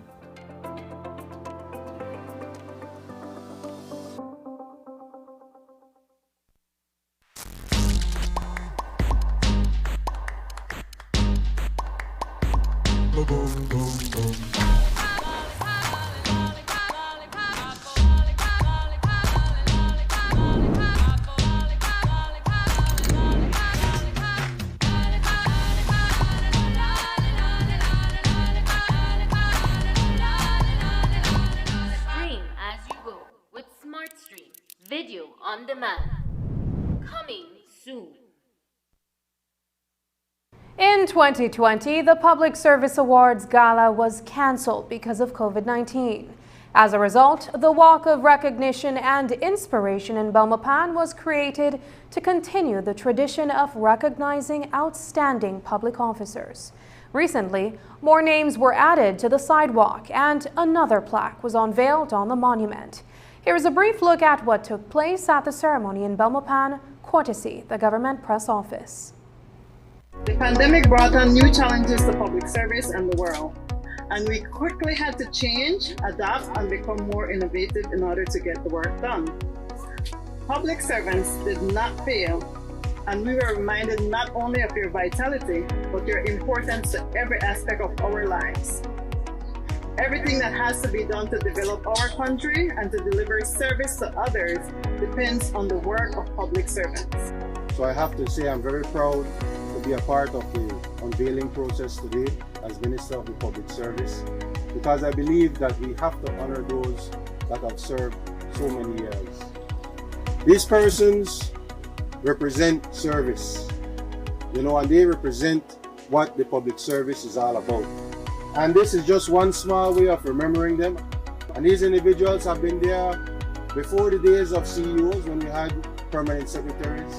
Video on demand. Coming soon. In 2020, the Public Service Awards Gala was cancelled because of COVID-19. As a result, the Walk of Recognition and Inspiration in Belmopan was created to continue the tradition of recognizing outstanding public officers. Recently, more names were added to the sidewalk and another plaque was unveiled on the monument. Here is a brief look at what took place at the ceremony in Belmopan, courtesy the Government Press Office. The pandemic brought on new challenges to public service and the world, and we quickly had to change, adapt, and become more innovative in order to get the work done. Public servants did not fail, and we were reminded not only of your vitality, but your importance to every aspect of our lives. Everything that has to be done to develop our country and to deliver service to others depends on the work of public servants. So I have to say I'm very proud to be a part of the unveiling process today as Minister of the Public Service, because I believe that we have to honor those that have served so many years. These persons represent service, you know, and they represent what the public service is all about. And this is just one small way of remembering them. And these individuals have been there before the days of CEOs, when we had permanent secretaries,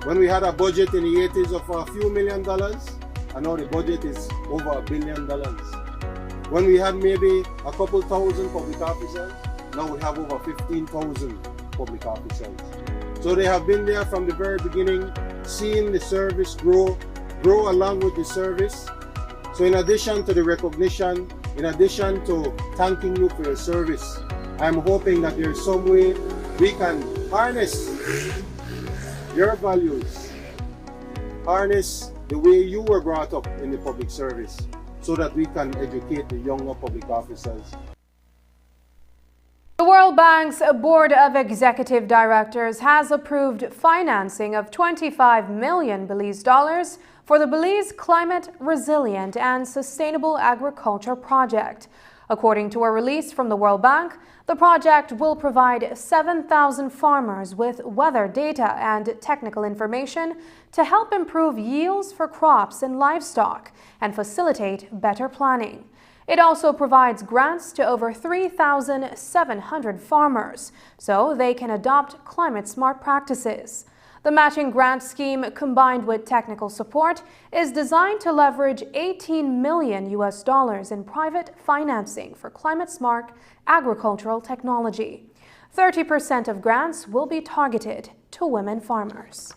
when we had a budget in the 80s of a few $1 million, and now the budget is over $1 billion. When we had maybe a couple thousand public officers, now we have over 15,000 public officers. So they have been there from the very beginning, seeing the service grow along with the service. So in addition to the recognition, in addition to thanking you for your service, I'm hoping that there's some way we can harness your values, harness the way you were brought up in the public service, so that we can educate the younger public officers. The World Bank's Board of Executive Directors has approved financing of $25 million Belize dollars for the Belize Climate Resilient and Sustainable Agriculture Project. According to a release from the World Bank, the project will provide 7,000 farmers with weather data and technical information to help improve yields for crops and livestock and facilitate better planning. It also provides grants to over 3,700 farmers so they can adopt climate-smart practices. The matching grant scheme, combined with technical support, is designed to leverage $18 million in private financing for climate-smart agricultural technology. 30% of grants will be targeted to women farmers.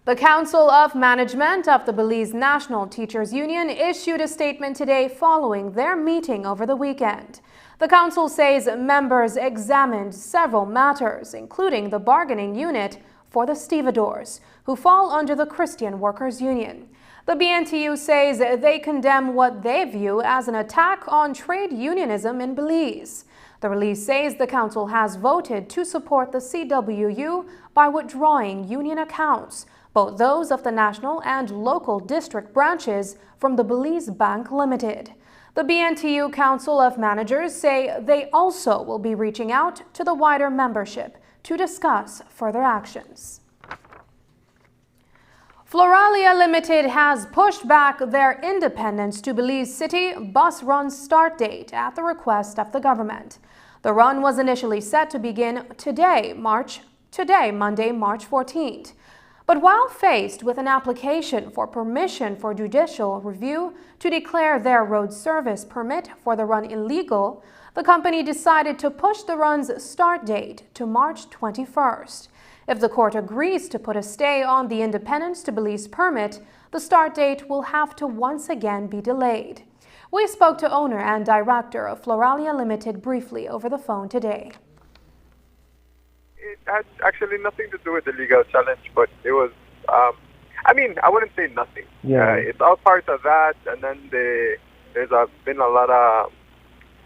The Council of Management of the Belize National Teachers Union issued a statement today following their meeting over the weekend. The council says members examined several matters, including the bargaining unit for the stevedores, who fall under the Christian Workers Union. The BNTU says they condemn what they view as an attack on trade unionism in Belize. The release says the council has voted to support the CWU by withdrawing union accounts, both those of the national and local district branches, from the Belize Bank Limited. The BNTU Council of Managers say they also will be reaching out to the wider membership to discuss further actions. Floralia Limited has pushed back their Independence to Belize City bus run start date at the request of the government. The run was initially set to begin today, Monday, March 14th. But while faced with an application for permission for judicial review to declare their road service permit for the run illegal, the company decided to push the run's start date to March 21st. If the court agrees to put a stay on the Independence to Belize permit, the start date will have to once again be delayed. We spoke to owner and director of Floralia Limited briefly over the phone today. It had actually nothing to do with the legal challenge, but it was, I wouldn't say nothing. Yeah. It's all part of that, and then there's been a lot of,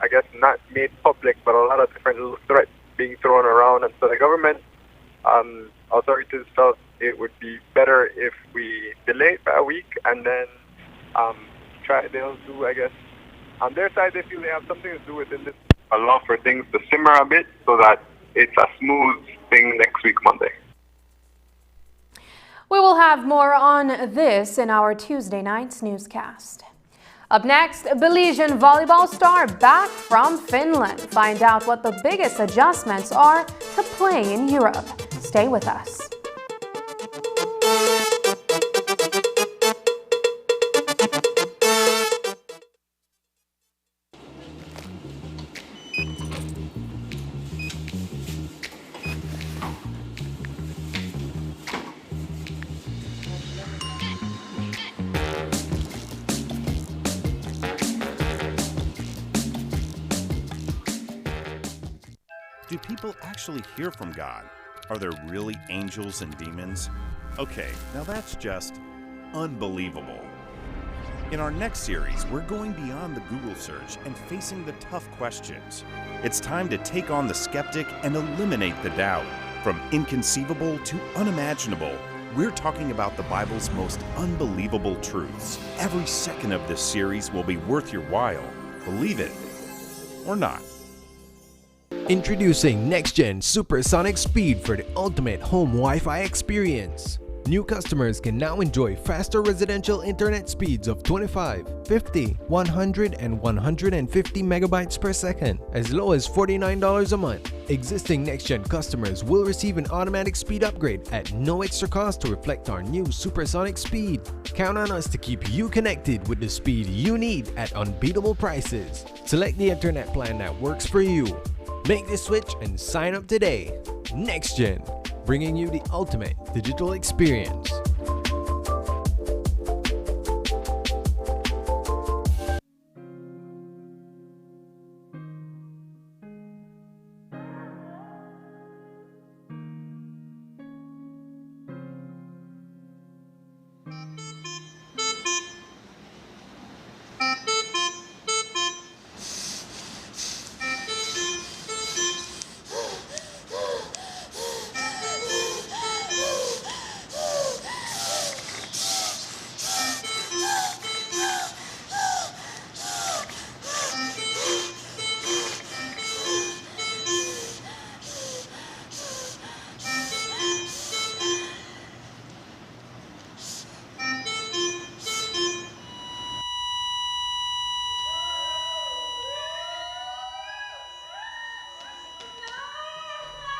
I guess, not made public, but a lot of different threats being thrown around, and so the government authorities felt it would be better if we delay it by a week and then they'll do, I guess, on their side they feel they have something to do within this, allow for things to simmer a bit so that it's a smooth thing next week, Monday. We will have more on this in our Tuesday night's newscast. Up next, Belizean volleyball star back from Finland. Find out what the biggest adjustments are to playing in Europe. Stay with us. Do people actually hear from God? Are there really angels and demons? Okay, now that's just unbelievable. In our next series, we're going beyond the Google search and facing the tough questions. It's time to take on the skeptic and eliminate the doubt. From inconceivable to unimaginable, we're talking about the Bible's most unbelievable truths. Every second of this series will be worth your while. Believe it or not. Introducing next-gen supersonic speed for the ultimate home Wi-Fi experience. New customers can now enjoy faster residential internet speeds of 25, 50, 100, and 150 megabytes per second, as low as $49 a month. Existing next-gen customers will receive an automatic speed upgrade at no extra cost to reflect our new supersonic speed. Count on us to keep you connected with the speed you need at unbeatable prices. Select the internet plan that works for you. Make the switch and sign up today. NextGen, bringing you the ultimate digital experience.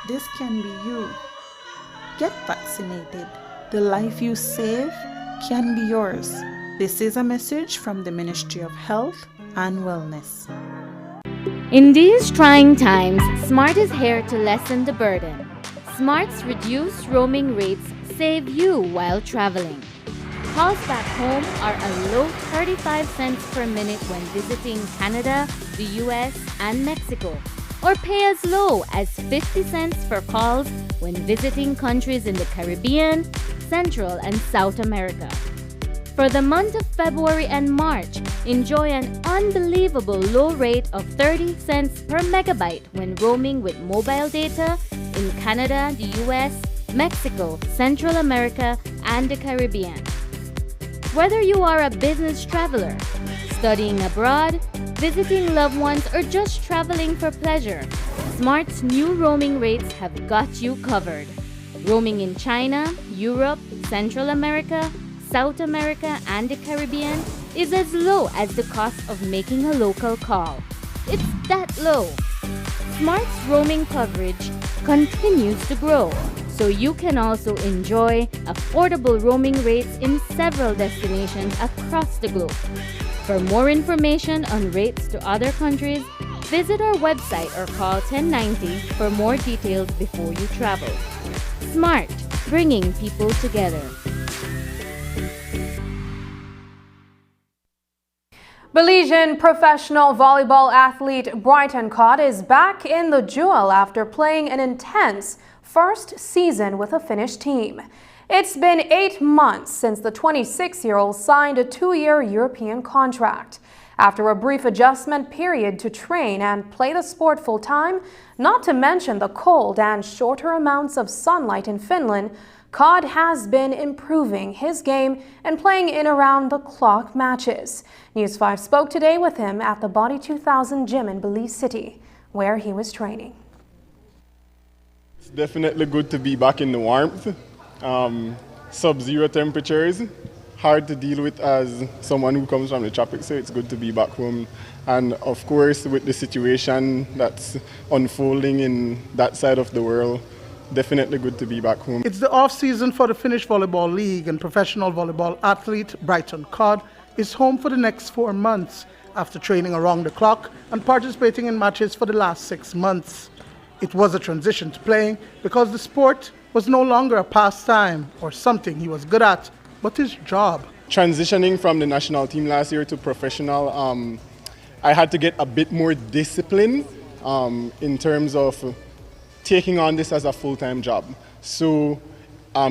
This can be you. Get vaccinated. The life you save can be yours. This is a message from the Ministry of Health and Wellness. In these trying times, Smart is here to lessen the burden. Smart's reduced roaming rates save you while traveling. Calls back home are a low 35 cents per minute when visiting Canada, the US, and Mexico, or pay as low as 50 cents for calls when visiting countries in the Caribbean, Central, and South America. For the month of February and March, enjoy an unbelievable low rate of 30 cents per megabyte when roaming with mobile data in Canada, the US, Mexico, Central America, and the Caribbean. Whether you are a business traveler, studying abroad, visiting loved ones, or just traveling for pleasure, Smart's new roaming rates have got you covered. Roaming in China, Europe, Central America, South America, and the Caribbean is as low as the cost of making a local call. It's that low. Smart's roaming coverage continues to grow, so you can also enjoy affordable roaming rates in several destinations across the globe. For more information on rates to other countries, visit our website or call 1090 for more details before you travel. Smart, bringing people together. Belizean professional volleyball athlete Brighton Kite is back in the jewel after playing an intense first season with a Finnish team. It's been 8 months since the 26-year-old signed a 2-year European contract. After a brief adjustment period to train and play the sport full-time, not to mention the cold and shorter amounts of sunlight in Finland, Kite has been improving his game and playing in around-the-clock matches. News 5 spoke today with him at the Body 2000 gym in Belize City, where he was training. It's definitely good to be back in the warmth. Sub-zero temperatures, hard to deal with as someone who comes from the tropics, so it's good to be back home. And of course, with the situation that's unfolding in that side of the world, definitely good to be back home. It's the off-season for the Finnish Volleyball League, and professional volleyball athlete Brighton Kite is home for the next 4 months after training around the clock and participating in matches for the last 6 months. It was a transition to playing because the sport was no longer a pastime or something he was good at, but his job. Transitioning from the national team last year to professional, I had to get a bit more discipline in terms of taking on this as a full-time job. So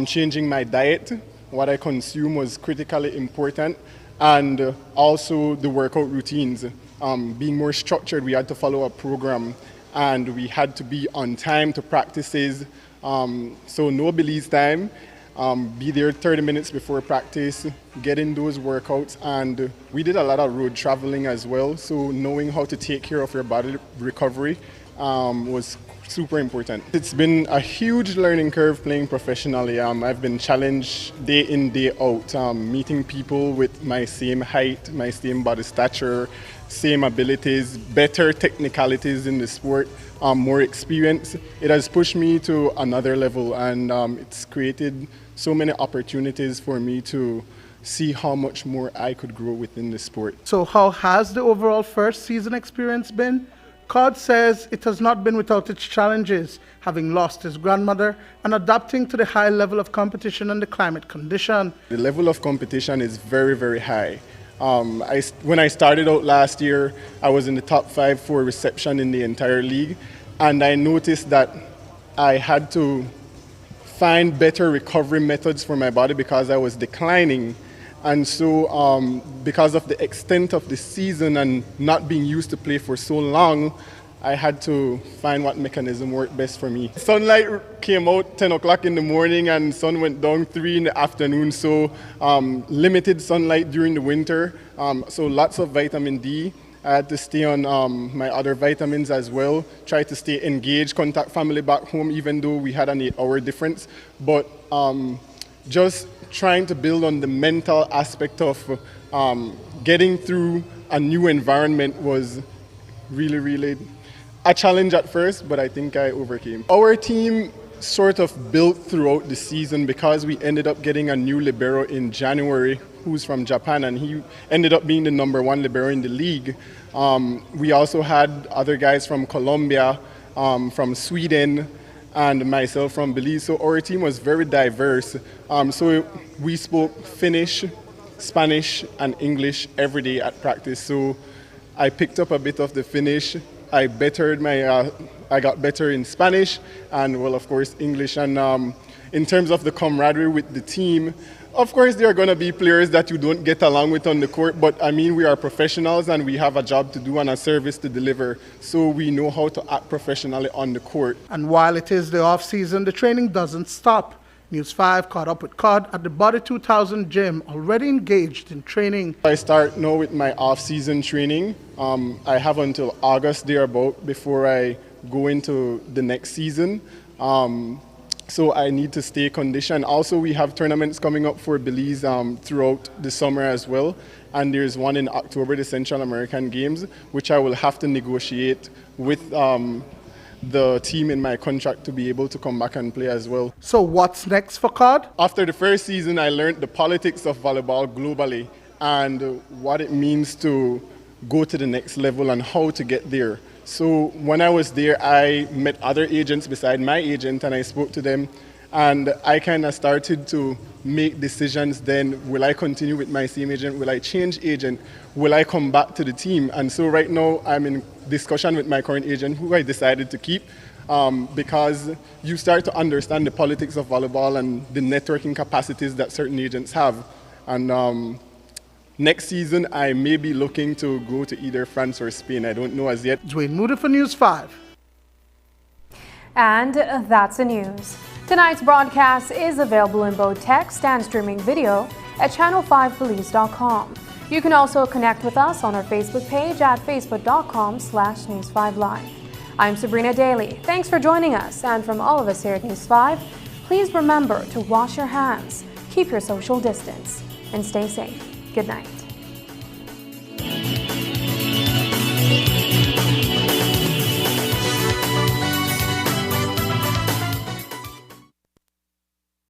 changing my diet, what I consume was critically important, and also the workout routines. Being more structured, we had to follow a program and we had to be on time to practices. So no Belize time, be there 30 minutes before practice, get in those workouts, and we did a lot of road traveling as well. So knowing how to take care of your body recovery was super important. It's been a huge learning curve playing professionally. I've been challenged day in, day out, meeting people with my same height, my same body stature, same abilities, better technicalities in the sport, more experience. It has pushed me to another level, and it's created so many opportunities for me to see how much more I could grow within the sport. So how has the overall first season experience been? Kite says it has not been without its challenges, having lost his grandmother and adapting to the high level of competition and the climate condition. The level of competition is very, very high. When I started out last year, I was in the top 5 for reception in the entire league, and I noticed that I had to find better recovery methods for my body because I was declining. And so because of the extent of the season and not being used to play for so long, I had to find what mechanism worked best for me. Sunlight came out 10 o'clock in the morning and sun went down 3 in the afternoon, so limited sunlight during the winter, so lots of vitamin D. I had to stay on my other vitamins as well, try to stay engaged, contact family back home even though we had an 8-hour difference, but just trying to build on the mental aspect of getting through a new environment was really, really a challenge at first, but I think I overcame. Our team sort of built throughout the season because we ended up getting a new libero in January who's from Japan, and he ended up being the #1 libero in the league. We also had other guys from Colombia, from Sweden, and myself from Belize. So our team was very diverse. So we spoke Finnish, Spanish, and English every day at practice. So I picked up a bit of the Finnish. I got better in Spanish, and well, of course, English. And in terms of the camaraderie with the team, of course, there are going to be players that you don't get along with on the court, but I mean, we are professionals and we have a job to do and a service to deliver, so we know how to act professionally on the court. And while it is the off-season, the training doesn't stop. News 5 caught up with Kite at the Body 2000 gym, already engaged in training. I start now with my off-season training. I have until August thereabout before I go into the next season. So I need to stay conditioned. Also, we have tournaments coming up for Belize throughout the summer as well. And there's one in October, the Central American Games, which I will have to negotiate with the team in my contract to be able to come back and play as well. So what's next for COD? After the first season, I learned the politics of volleyball globally and what it means to go to the next level and how to get there. So when I was there, I met other agents beside my agent and I spoke to them, and I kind of started to make decisions then. Will I continue with my same agent? Will I change agent? Will I come back to the team? And so right now I'm in discussion with my current agent, who I decided to keep, because you start to understand the politics of volleyball and the networking capacities that certain agents have. And next season, I may be looking to go to either France or Spain. I don't know as yet. Dwayne Moody for News 5. And that's the news. Tonight's broadcast is available in both text and streaming video at channel5police.com. You can also connect with us on our Facebook page at facebook.com/News5Live. I'm Sabrina Daly. Thanks for joining us. And from all of us here at News 5, please remember to wash your hands, keep your social distance, and stay safe. Good night.